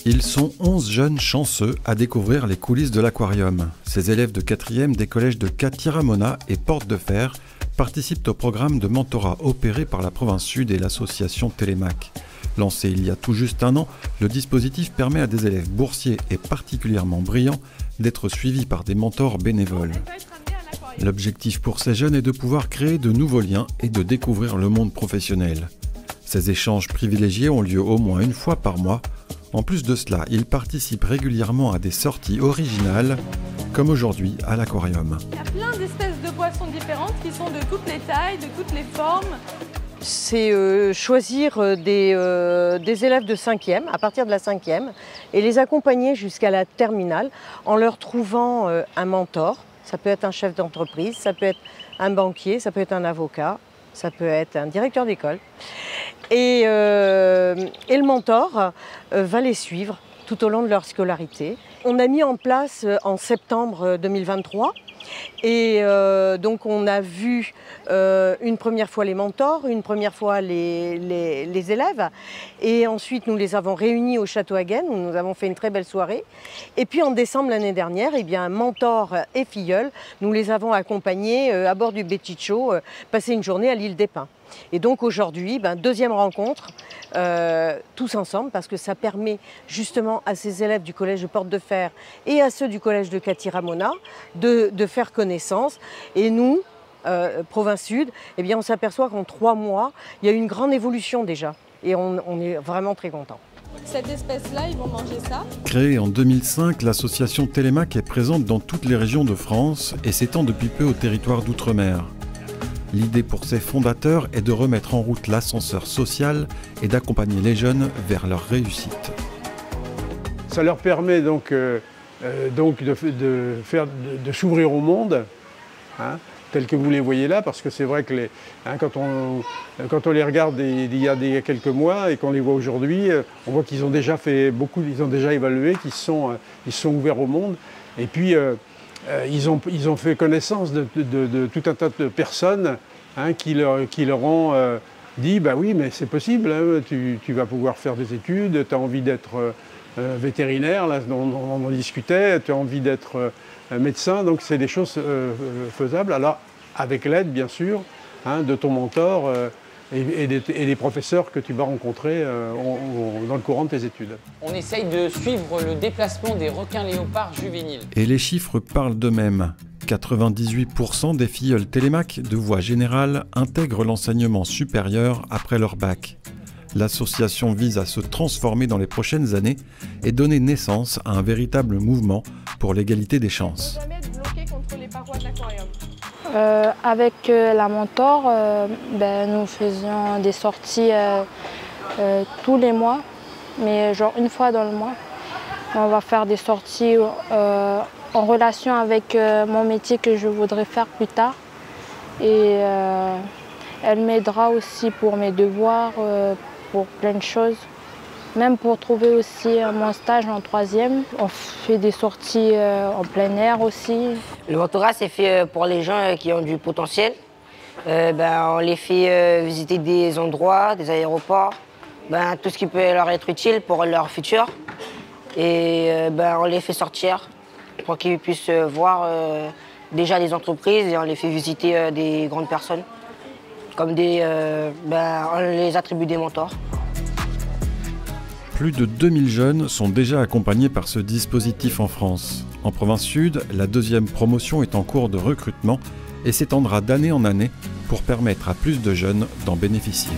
Ils sont 11 jeunes chanceux à découvrir les coulisses de l'aquarium. Ces élèves de 4e des collèges de Catiramona et Porte de Fer participent au programme de mentorat opéré par la Province Sud et l'association Télémac. Lancé il y a tout juste un an, le dispositif permet à des élèves boursiers et particulièrement brillants d'être suivis par des mentors bénévoles. L'objectif pour ces jeunes est de pouvoir créer de nouveaux liens et de découvrir le monde professionnel. Ces échanges privilégiés ont lieu au moins une fois par mois. En plus de cela, ils participent régulièrement à des sorties originales, comme aujourd'hui à l'aquarium. Il y a plein d'espèces de poissons différentes qui sont de toutes les tailles, de toutes les formes. C'est choisir des élèves de 5e, à partir de la 5e, et les accompagner jusqu'à la terminale en leur trouvant un mentor. Ça peut être un chef d'entreprise, ça peut être un banquier, ça peut être un avocat, ça peut être un directeur d'école. Et le mentor va les suivre tout au long de leur scolarité. On a mis en place en septembre 2023 et donc on a vu une première fois les mentors, une première fois les élèves et ensuite nous les avons réunis au Château Hagen où nous avons fait une très belle soirée. Et puis en décembre l'année dernière, eh bien, mentor et filleul, nous les avons accompagnés à bord du Betticho passer une journée à l'île des Pins. Et donc aujourd'hui, deuxième rencontre, tous ensemble, parce que ça permet justement à ces élèves du collège de Porte de Fer et à ceux du collège de Catiramona de faire connaissance. Et nous, Province Sud, eh bien, on s'aperçoit qu'en 3 mois, il y a eu une grande évolution déjà. Et on est vraiment très contents. Cette espèce-là, ils vont manger ça. Créée en 2005, l'association Télémac est présente dans toutes les régions de France et s'étend depuis peu au territoire d'outre-mer. L'idée pour ses fondateurs est de remettre en route l'ascenseur social et d'accompagner les jeunes vers leur réussite. Ça leur permet de s'ouvrir au monde, hein, tel que vous les voyez là, parce que c'est vrai que quand on les regarde il y a quelques mois et qu'on les voit aujourd'hui, on voit qu'ils ont déjà fait beaucoup, ils ont déjà évalué, qu'ils sont ouverts au monde. Et puis ils ont fait connaissance de tout un tas de personnes hein, qui leur ont dit bah oui mais c'est possible, hein, tu vas pouvoir faire des études, tu as envie d'être vétérinaire, là on en discutait, tu as envie d'être médecin, donc c'est des choses faisables. Alors avec l'aide bien sûr hein, de ton mentor et des professeurs que tu vas rencontrer dans le courant de tes études. On essaye de suivre le déplacement des requins léopards juvéniles. Et les chiffres parlent d'eux-mêmes. 98% des filleuls Télémac de voie générale intègrent l'enseignement supérieur après leur bac. L'association vise à se transformer dans les prochaines années et donner naissance à un véritable mouvement pour l'égalité des chances. On ne doit jamais être bloqué contre les parois de l'aquarium. Avec la mentor, nous faisions des sorties tous les mois, mais genre une fois dans le mois. On va faire des sorties en relation avec mon métier que je voudrais faire plus tard. Et elle m'aidera aussi pour mes devoirs, pour plein de choses. Même pour trouver aussi mon stage en 3e. On fait des sorties en plein air aussi. Le mentorat, c'est fait pour les gens qui ont du potentiel. On les fait visiter des endroits, des aéroports, tout ce qui peut leur être utile pour leur futur. Et on les fait sortir pour qu'ils puissent voir déjà des entreprises et on les fait visiter des grandes personnes. Comme on les attribue des mentors. Plus de 2000 jeunes sont déjà accompagnés par ce dispositif en France. En Province Sud, la 2e promotion est en cours de recrutement et s'étendra d'année en année pour permettre à plus de jeunes d'en bénéficier.